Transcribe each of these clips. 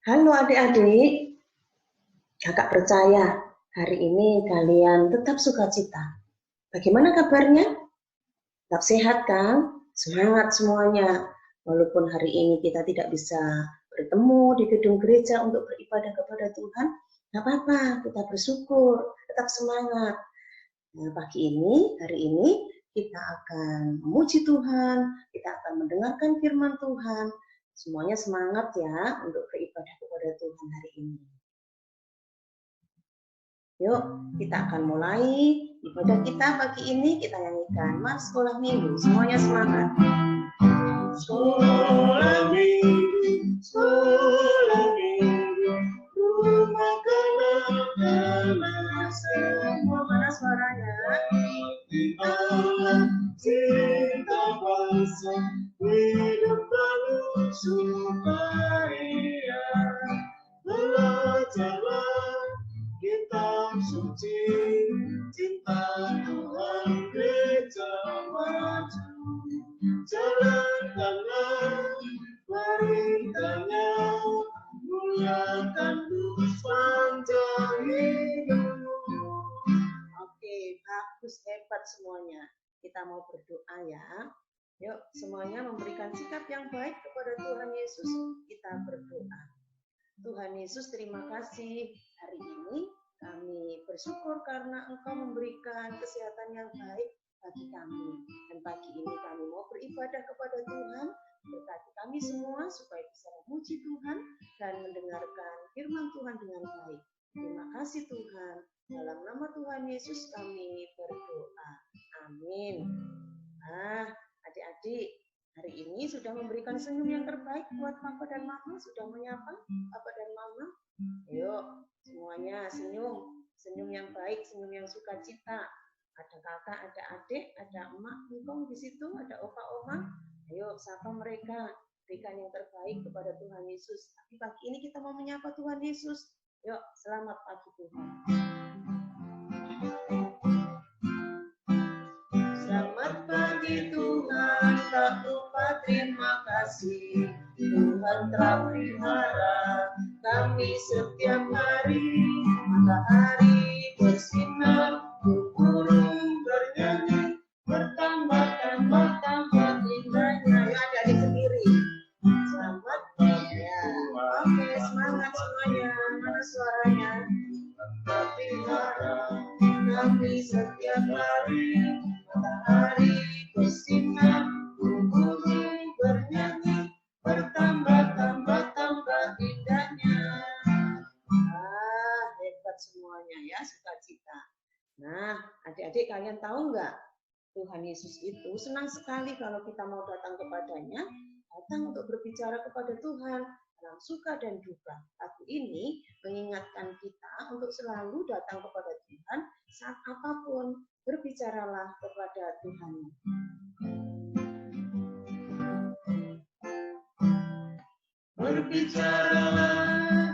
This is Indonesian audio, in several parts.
Halo adik-adik, kakak percaya hari ini kalian tetap sukacita. Bagaimana kabarnya? Tetap sehat kan? Semangat semuanya. Walaupun hari ini kita tidak bisa bertemu di gedung gereja untuk beribadah kepada Tuhan, nggak apa-apa, kita bersyukur, tetap semangat. Nah, hari ini kita akan memuji Tuhan, kita akan mendengarkan firman Tuhan. Semuanya semangat ya untuk beribadah kepada Tuhan hari ini. Yuk, kita akan mulai ibadah kita pagi ini. Kita nyanyikan Mas Sekolah Minggu. Semuanya semangat. Sekolah minggu, rumah kenal semua. Mana suaranya? Allah, cinta bangsa, hidup penuh sukaria. Belajarlah kitab suci, cinta Tuhan gereja maju. Jalankanlah perintahnya, muliakan Tuhan sepanjang hidup. Oke, bagus, hebat semuanya. Kita mau berdoa ya. Yuk, semuanya memberikan sikap yang baik kepada Tuhan Yesus. Kita berdoa. Tuhan Yesus, terima kasih hari ini kami bersyukur karena Engkau memberikan kesehatan yang baik bagi kami. Dan pagi ini kami mau beribadah kepada Tuhan. Berkati kami semua supaya bisa memuji Tuhan dan mendengarkan firman Tuhan dengan baik. Terima kasih Tuhan. Dalam nama Tuhan Yesus kami berdoa. Amin. Adik-adik, hari ini sudah memberikan senyum yang terbaik buat Papa dan Mama. Sudah menyapa Papa dan Mama. Yuk, semuanya senyum. Senyum yang baik, senyum yang sukacita. Ada kakak, ada adik, ada emak, engkong di situ, ada opa-oma. Ayo, sapa mereka. Berikan yang terbaik kepada Tuhan Yesus. Tapi pagi ini kita mau menyapa Tuhan Yesus. Yuk, selamat pagi Tuhan. Selamat pagi Tuhan, tak lupa terima kasih. Tuhan telah pelihara kami setiap hari. Matahari bersinar, burung bernyanyi, bertambah-tambah indahnya. Ayo adik-adik sendiri. Selamat pagi Ya. Tuhan. Oke, semangat semuanya. Mana suaranya? Tuhan pelihara kami setiap hari. Matahari bersinar, burung bernyanyi, bertambah-tambah indahnya. Hebat semuanya ya, sukacita. Nah, adik-adik kalian tahu nggak? Tuhan Yesus itu senang sekali kalau kita mau datang kepadanya, datang untuk berbicara kepada Tuhan dalam suka dan duka. Lagu ini mengingatkan kita untuk selalu datang kepada Tuhan saat apapun. Berbicaralah kepada Tuhan. Berbicaralah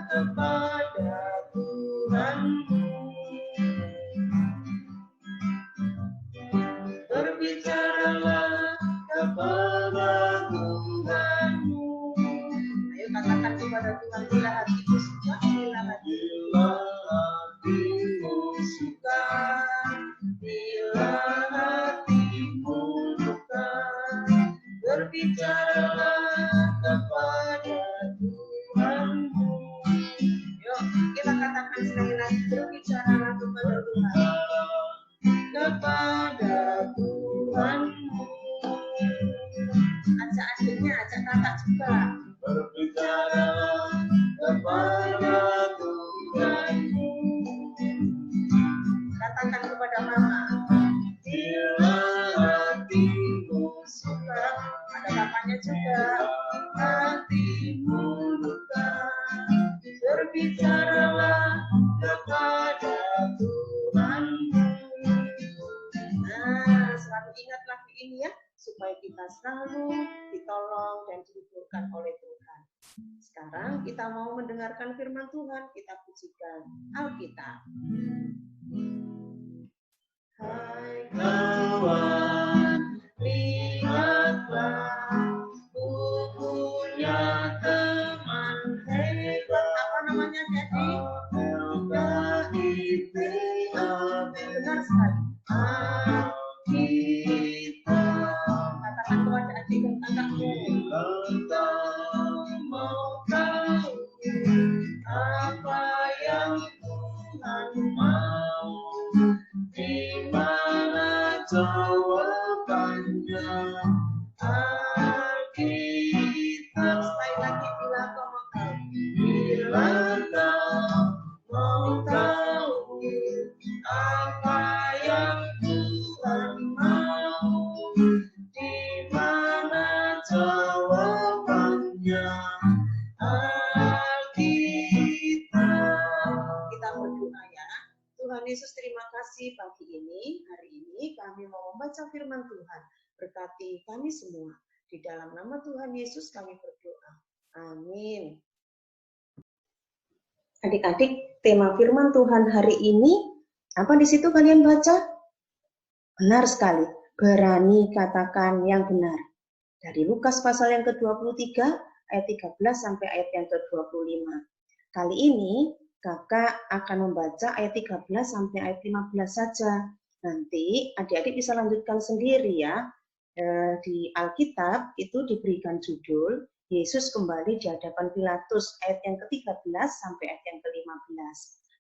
kepada Tuhanmu. Berbicaralah kepada Tuhanmu. Ayo katakan kepada Tuhan, bila hatiku suka, Bila hatimu suka, bila hatimu duka, berbicaralah kepada Tuhanmu. Yuk, kita katakan sekali lagi, berbicaralah kepada Tuhan. Kepada Tuhanmu. Ajak adiknya, ajak kakak juga. Berbicaralah kepada Tuhanmu. Katakan kepada mama. Bila hatimu suka, Ada bapaknya juga. hatimu duka, berbicaralah kepada Tuhanmu. Nah, selalu ingat lagu ini ya, supaya kita selalu ditolong dan dihiburkan oleh Tuhan. Sekarang kita mau mendengarkan firman Tuhan, kita pujikan Alkitab. Hai Kawan, lihatlah, ku punya teman hebat. sekali. Alkitab. Katakan kepada adik dan kakakmu. Engkau mau tahu apa yang Tuhan mau, di mana jawabannya. Alkitab. Sekali lagi, bila kau mau tahu. Bila kau mau tahu apa yang Tuhan mau, di mana jawabannya. Alkitab. Kita berdoa ya. Tuhan Yesus, terima kasih pagi ini, hari ini kami mau membaca firman Tuhan. Berkati kami semua. Di dalam nama Tuhan Yesus kami berdoa. Amin. Adik-adik, tema firman Tuhan hari ini, apa di situ kalian baca? Benar sekali, berani katakan yang benar. Dari Lukas pasal yang ke-23, ayat 13 sampai ayat yang ke-25. Kali ini, kakak akan membaca ayat 13 sampai ayat 15 saja. Nanti adik-adik bisa lanjutkan sendiri ya. Di Alkitab itu diberikan judul Yesus kembali di hadapan Pilatus, ayat yang ke-13 sampai ayat yang ke-15.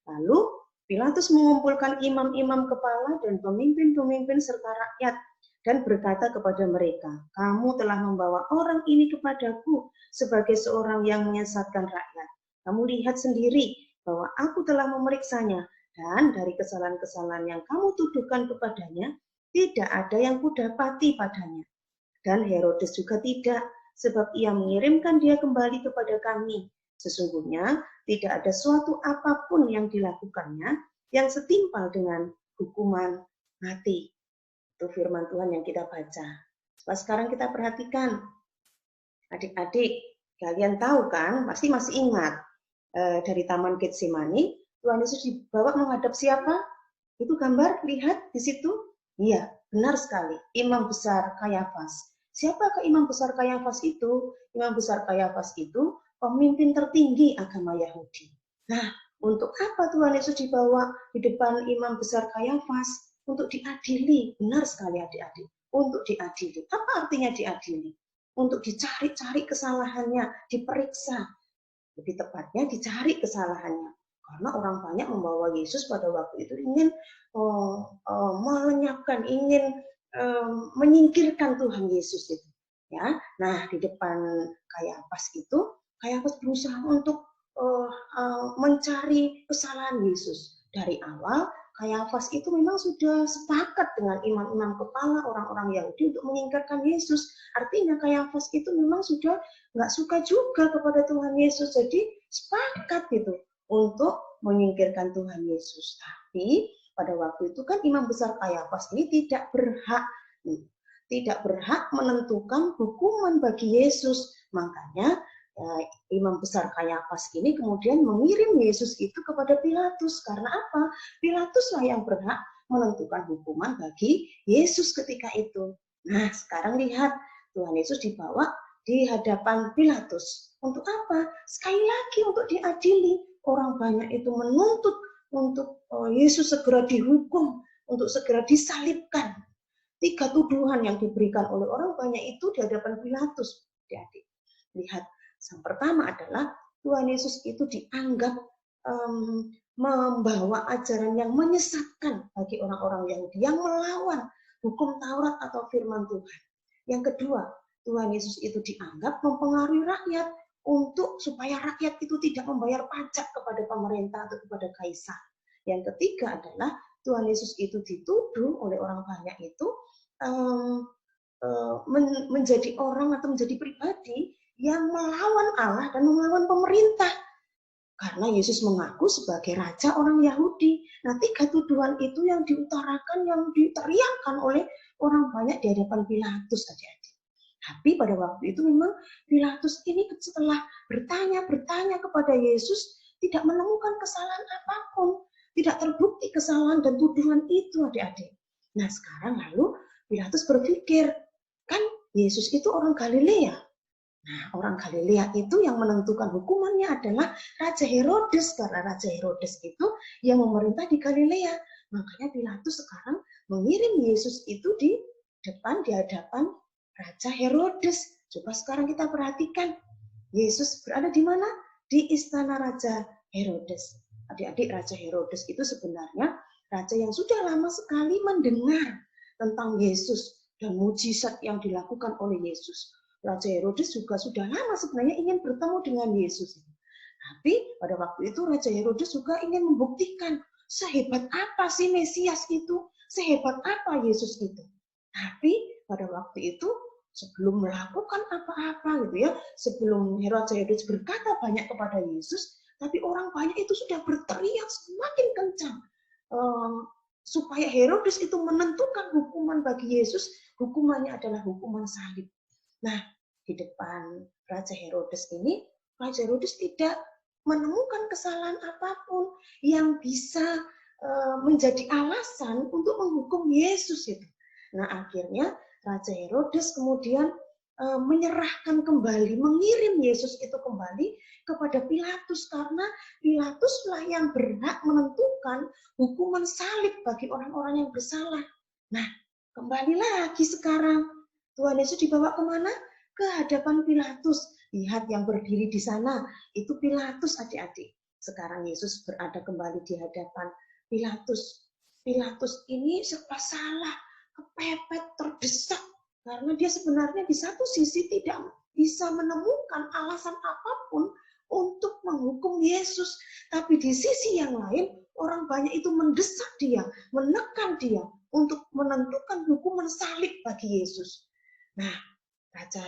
Lalu Pilatus mengumpulkan imam-imam kepala dan pemimpin-pemimpin serta rakyat dan berkata kepada mereka, kamu telah membawa orang ini kepadaku sebagai seorang yang menyesatkan rakyat. Kamu lihat sendiri bahwa aku telah memeriksanya, dan dari kesalahan-kesalahan yang kamu tuduhkan kepadanya, tidak ada yang kudapati padanya. Dan Herodes juga tidak, sebab ia mengirimkan dia kembali kepada kami. Sesungguhnya tidak ada suatu apapun yang dilakukannya yang setimpal dengan hukuman mati. Itu firman Tuhan yang kita baca. Sekarang kita perhatikan. Adik-adik, kalian tahu kan, pasti masih ingat dari Taman Getsemani, Tuhan Yesus dibawa menghadap siapa? Itu gambar, lihat di situ. Iya, benar sekali. Imam besar Kayafas. Siapakah imam besar Kayafas itu? Imam besar Kayafas itu pemimpin tertinggi agama Yahudi. Nah, untuk apa Tuhan Yesus dibawa di depan imam besar Kayafas? Untuk diadili. Benar sekali adik-adik. Untuk diadili. Apa artinya diadili? Untuk dicari-cari kesalahannya, diperiksa. Lebih tepatnya dicari kesalahannya. Karena orang banyak membawa Yesus pada waktu itu ingin melenyapkan, ingin menyingkirkan Tuhan Yesus itu. Ya, nah di depan Kayafas itu, Kayafas berusaha untuk mencari kesalahan Yesus. Dari awal, Kayafas itu memang sudah sepakat dengan imam-imam kepala orang-orang Yahudi untuk menyingkirkan Yesus. Artinya Kayafas itu memang sudah nggak suka juga kepada Tuhan Yesus. Jadi sepakat gitu untuk menyingkirkan Tuhan Yesus. Tapi pada waktu itu kan imam besar Kayafas ini tidak berhak menentukan hukuman bagi Yesus. Makanya imam besar Kayafas ini kemudian mengirim Yesus itu kepada Pilatus. Karena apa? Pilatuslah yang berhak menentukan hukuman bagi Yesus ketika itu. Nah, sekarang lihat, Tuhan Yesus dibawa di hadapan Pilatus. Untuk apa? Sekali lagi untuk diadili. Orang banyak itu menuntut untuk Yesus segera dihukum, untuk segera disalibkan. 3 tuduhan yang diberikan oleh orang banyak itu di hadapan Pilatus. Jadi, lihat, yang pertama adalah Tuhan Yesus itu dianggap membawa ajaran yang menyesatkan bagi orang-orang Yahudi yang melawan hukum Taurat atau firman Tuhan. Yang kedua, Tuhan Yesus itu dianggap mempengaruhi rakyat untuk supaya rakyat itu tidak membayar pajak kepada pemerintah atau kepada kaisar. Yang ketiga adalah Tuhan Yesus itu dituduh oleh orang banyak itu menjadi orang atau menjadi pribadi yang melawan Allah dan melawan pemerintah. Karena Yesus mengaku sebagai raja orang Yahudi. Nah, 3 tuduhan itu yang diutarakan, yang diteriakkan oleh orang banyak di hadapan Pilatus adik-adik. Tapi pada waktu itu memang Pilatus ini setelah bertanya kepada Yesus tidak menemukan kesalahan apapun, tidak terbukti kesalahan dan tuduhan itu adik-adik. Nah sekarang lalu Pilatus berpikir, kan Yesus itu orang Galilea, Nah, orang Galilea itu yang menentukan hukumannya adalah Raja Herodes, karena Raja Herodes itu yang memerintah di Galilea. Makanya Pilatus sekarang mengirim Yesus itu di hadapan Raja Herodes. Coba sekarang kita perhatikan, Yesus berada di mana? Di istana Raja Herodes. Adik-adik, Raja Herodes itu sebenarnya raja yang sudah lama sekali mendengar tentang Yesus dan mujizat yang dilakukan oleh Yesus. Raja Herodes juga sudah lama sebenarnya ingin bertemu dengan Yesus. Tapi pada waktu itu Raja Herodes juga ingin membuktikan sehebat apa sih Mesias itu, sehebat apa Yesus itu. Tapi pada waktu itu sebelum melakukan apa-apa gitu ya, sebelum Raja Herodes berkata banyak kepada Yesus, tapi orang banyak itu sudah berteriak semakin kencang supaya Herodes itu menentukan hukuman bagi Yesus. Hukumannya adalah hukuman salib. Nah, di depan Raja Herodes ini, Raja Herodes tidak menemukan kesalahan apapun yang bisa menjadi alasan untuk menghukum Yesus itu. Nah, akhirnya Raja Herodes kemudian menyerahkan kembali, mengirim Yesus itu kembali kepada Pilatus, karena Pilatuslah yang berhak menentukan hukuman salib bagi orang-orang yang bersalah. Nah, kembali lagi sekarang Tuhan Yesus dibawa kemana? Ke hadapan Pilatus. Lihat yang berdiri di sana, itu Pilatus, adik-adik. Sekarang Yesus berada kembali di hadapan Pilatus. Pilatus ini serba salah, kepepet, terdesak, karena dia sebenarnya di satu sisi tidak bisa menemukan alasan apapun untuk menghukum Yesus. Tapi di sisi yang lain, orang banyak itu mendesak dia, menekan dia untuk menentukan hukuman salib bagi Yesus. Nah, Raja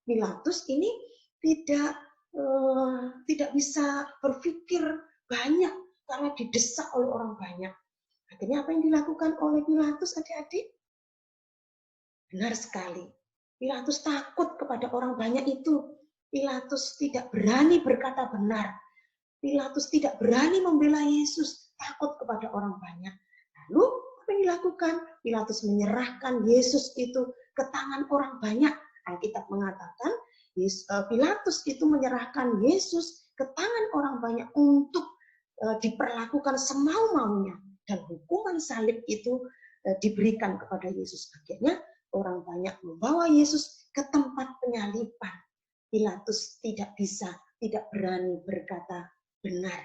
Pilatus ini tidak bisa berpikir banyak karena didesak oleh orang banyak. Akhirnya apa yang dilakukan oleh Pilatus, adik-adik? Benar sekali. Pilatus takut kepada orang banyak itu. Pilatus tidak berani berkata benar. Pilatus tidak berani membela Yesus, takut kepada orang banyak. Lalu apa yang dilakukan? Pilatus menyerahkan Yesus itu ke tangan orang banyak. Alkitab mengatakan Pilatus itu menyerahkan Yesus ke tangan orang banyak untuk diperlakukan semau-maunya, dan hukuman salib itu diberikan kepada Yesus. Akhirnya orang banyak membawa Yesus ke tempat penyaliban. Pilatus tidak berani berkata benar.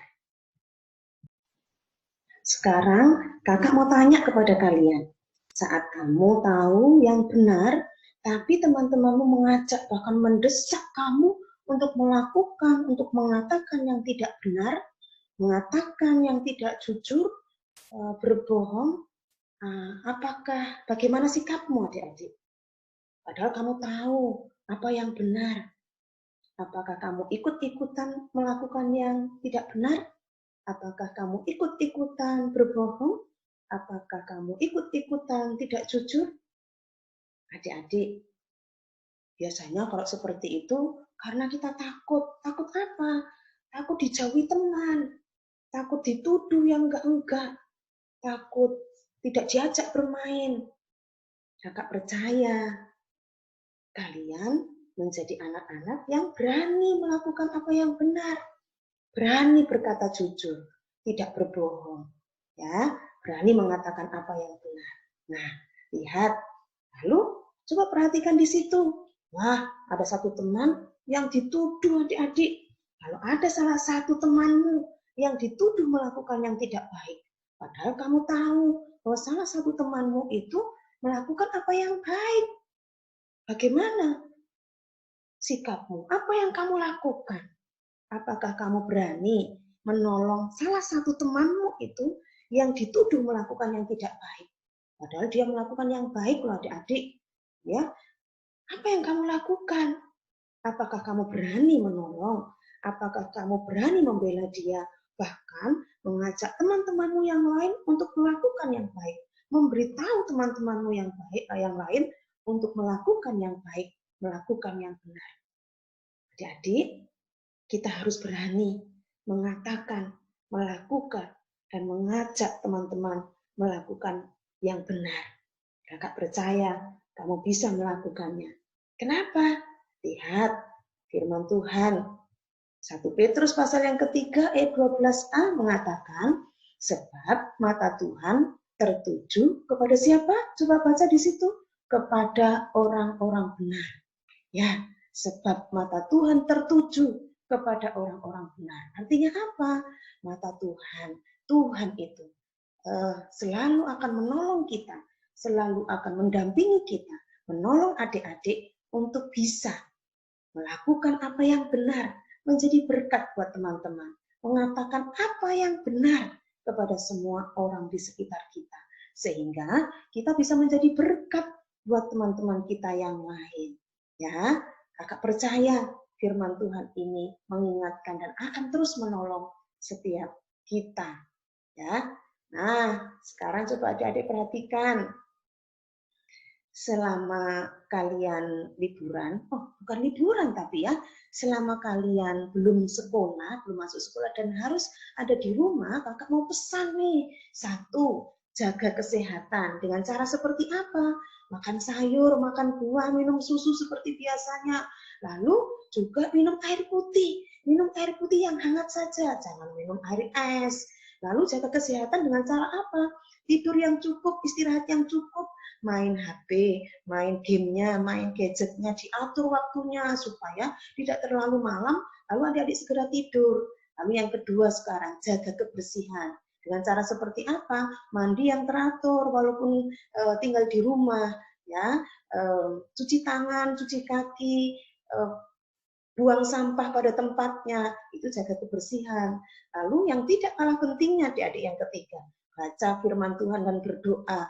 Sekarang kakak mau tanya kepada kalian, saat kamu tahu yang benar, tapi teman-temanmu mengajak bahkan mendesak kamu untuk melakukan, untuk mengatakan yang tidak benar, mengatakan yang tidak jujur, berbohong, bagaimana sikapmu, adik-adik? Padahal kamu tahu apa yang benar. Apakah kamu ikut-ikutan melakukan yang tidak benar? Apakah kamu ikut-ikutan berbohong? Apakah kamu ikut-ikutan tidak jujur? Adik-adik, biasanya kalau seperti itu karena kita takut. Takut apa? Takut dijauhi teman. Takut dituduh yang enggak-enggak. Takut tidak diajak bermain. Kakak percaya kalian menjadi anak-anak yang berani melakukan apa yang benar, berani berkata jujur, tidak berbohong, ya, berani mengatakan apa yang benar. Nah, lihat, lalu coba perhatikan di situ. Wah, ada satu teman yang dituduh, adik-adik. Kalau ada salah satu temanmu yang dituduh melakukan yang tidak baik, padahal kamu tahu bahwa salah satu temanmu itu melakukan apa yang baik, bagaimana sikapmu? Apa yang kamu lakukan? Apakah kamu berani menolong salah satu temanmu itu yang dituduh melakukan yang tidak baik? Padahal dia melakukan yang baik loh, adik-adik. Ya, apa yang kamu lakukan? Apakah kamu berani menolong? Apakah kamu berani membela dia? Bahkan mengajak teman-temanmu yang lain untuk melakukan yang baik. Memberitahu teman-temanmu yang baik, yang lain untuk melakukan yang baik, melakukan yang benar. Adik-adik, kita harus berani mengatakan, melakukan, dan mengajak teman-teman melakukan yang benar. Kakak percaya kamu bisa melakukannya. Kenapa? Lihat firman Tuhan. 1 Petrus pasal yang ketiga ayat 12a mengatakan, sebab mata Tuhan tertuju kepada siapa? Coba baca di situ. Kepada orang-orang benar. Ya, sebab mata Tuhan tertuju kepada orang-orang benar. Artinya apa? Mata Tuhan itu selalu akan menolong kita, selalu akan mendampingi kita, menolong adik-adik untuk bisa melakukan apa yang benar, menjadi berkat buat teman-teman, mengatakan apa yang benar kepada semua orang di sekitar kita, sehingga kita bisa menjadi berkat buat teman-teman kita yang lain. Ya, kakak percaya firman Tuhan ini mengingatkan dan akan terus menolong setiap kita. Ya, nah sekarang coba adik-adik perhatikan. Selama kalian liburan, bukan liburan tapi ya, selama kalian belum sekolah, belum masuk sekolah dan harus ada di rumah, kakak mau pesan nih. 1, jaga kesehatan. Dengan cara seperti apa? Makan sayur, makan buah, minum susu seperti biasanya. Lalu juga minum air putih. Minum air putih yang hangat saja, jangan minum air es. Lalu jaga kesehatan dengan cara apa? Tidur yang cukup, istirahat yang cukup, main HP, main gamenya, main gadgetnya, diatur waktunya supaya tidak terlalu malam, lalu adik-adik segera tidur. Lalu yang kedua sekarang, jaga kebersihan. Dengan cara seperti apa? Mandi yang teratur, walaupun tinggal di rumah, ya, cuci tangan, cuci kaki, buang sampah pada tempatnya, itu jaga kebersihan. Lalu yang tidak kalah pentingnya, adik-adik yang ketiga, baca firman Tuhan dan berdoa.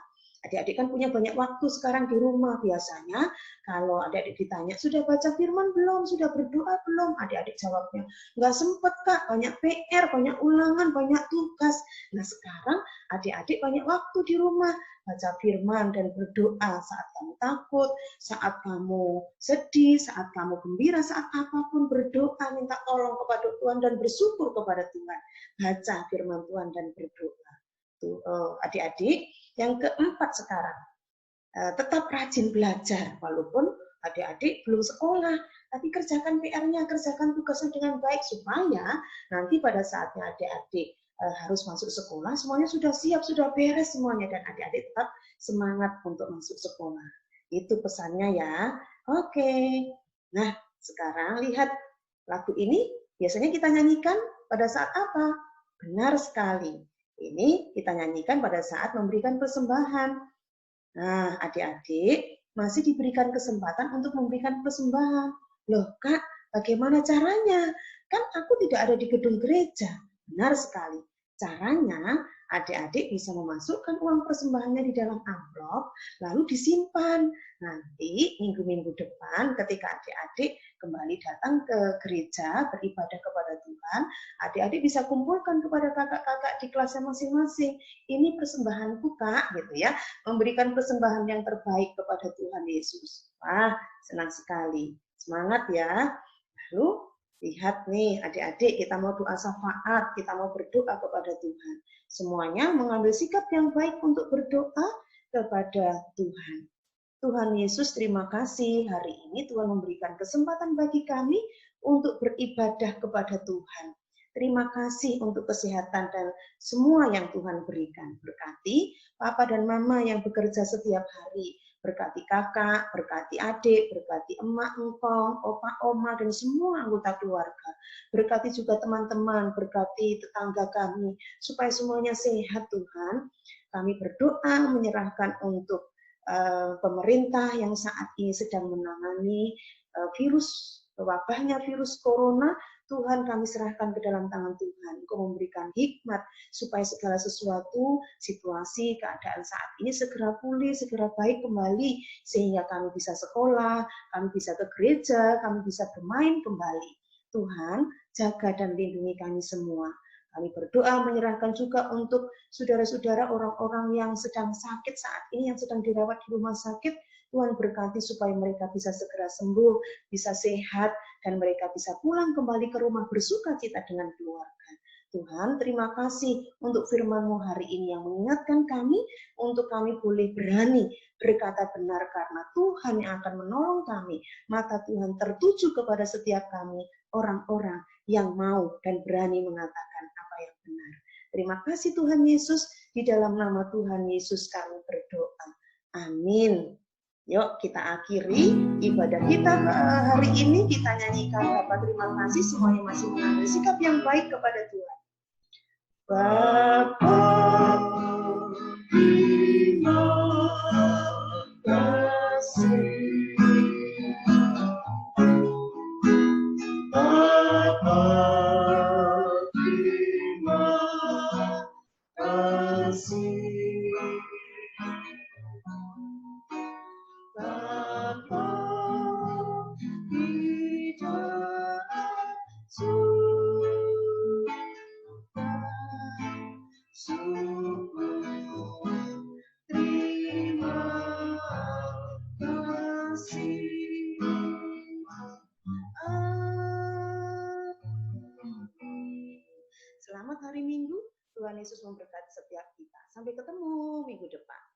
Adik-adik kan punya banyak waktu sekarang di rumah. Biasanya kalau adik-adik ditanya, sudah baca firman belum? Sudah berdoa belum? Adik-adik jawabnya, nggak sempet kak, banyak PR, banyak ulangan, banyak tugas. Nah sekarang adik-adik banyak waktu di rumah. Baca firman dan berdoa saat kamu takut, saat kamu sedih, saat kamu gembira, saat apapun berdoa, minta tolong kepada Tuhan dan bersyukur kepada Tuhan. Baca firman Tuhan dan berdoa. Adik-adik, yang keempat sekarang, tetap rajin belajar, walaupun adik-adik belum sekolah, tapi kerjakan PR-nya, kerjakan tugasnya dengan baik, supaya nanti pada saatnya adik-adik harus masuk sekolah, semuanya sudah siap, sudah beres semuanya, dan adik-adik tetap semangat untuk masuk sekolah. Itu pesannya ya. Oke, nah sekarang lihat lagu ini, biasanya kita nyanyikan pada saat apa? Benar sekali. Ini kita nyanyikan pada saat memberikan persembahan. Nah, adik-adik masih diberikan kesempatan untuk memberikan persembahan. Loh, Kak, bagaimana caranya? Kan aku tidak ada di gedung gereja. Benar sekali. Caranya, adik-adik bisa memasukkan uang persembahannya di dalam amplop, lalu disimpan. Nanti minggu-minggu depan ketika adik-adik kembali datang ke gereja beribadah kepada Tuhan, adik-adik bisa kumpulkan kepada kakak-kakak di kelasnya masing-masing. Ini persembahanku kak, gitu ya. Memberikan persembahan yang terbaik kepada Tuhan Yesus. Wah, senang sekali. Semangat ya. Lalu lihat nih adik-adik, kita mau doa syafaat, kita mau berdoa kepada Tuhan. Semuanya mengambil sikap yang baik untuk berdoa kepada Tuhan. Tuhan Yesus, terima kasih hari ini Tuhan memberikan kesempatan bagi kami untuk beribadah kepada Tuhan. Terima kasih untuk kesehatan dan semua yang Tuhan berikan. Berkati Papa dan Mama yang bekerja setiap hari. Berkati kakak, berkati adik, berkati emak, engkong, opa, oma, dan semua anggota keluarga. Berkati juga teman-teman, berkati tetangga kami, supaya semuanya sehat Tuhan. Kami berdoa menyerahkan untuk pemerintah yang saat ini sedang menangani wabahnya virus corona. Tuhan, kami serahkan ke dalam tangan Tuhan. Engkau memberikan hikmat supaya segala sesuatu, situasi, keadaan saat ini segera pulih, segera baik kembali, sehingga kami bisa sekolah, kami bisa ke gereja, kami bisa bermain kembali. Tuhan, jaga dan lindungi kami semua. Kami berdoa menyerahkan juga untuk saudara-saudara orang-orang yang sedang sakit saat ini, yang sedang dirawat di rumah sakit. Tuhan berkati supaya mereka bisa segera sembuh, bisa sehat, dan mereka bisa pulang kembali ke rumah bersuka cita dengan keluarga. Tuhan, terima kasih untuk firman-Mu hari ini yang mengingatkan kami untuk kami boleh berani berkata benar karena Tuhan yang akan menolong kami. Mata Tuhan tertuju kepada setiap kami, orang-orang yang mau dan berani mengatakan apa yang benar. Terima kasih Tuhan Yesus, di dalam nama Tuhan Yesus kami berdoa. Amin. Yuk kita akhiri ibadah kita hari ini. Kita nyanyikan Bapa terima kasih, semuanya masih mengambil sikap yang baik kepada Tuhan. Bapa terima kasih, Bapa terima kasih, Bapa di dalam surga, sungguh terima kasih. Selamat hari Minggu, Tuhan Yesus memberkati setiap kita. Sampai ketemu minggu depan.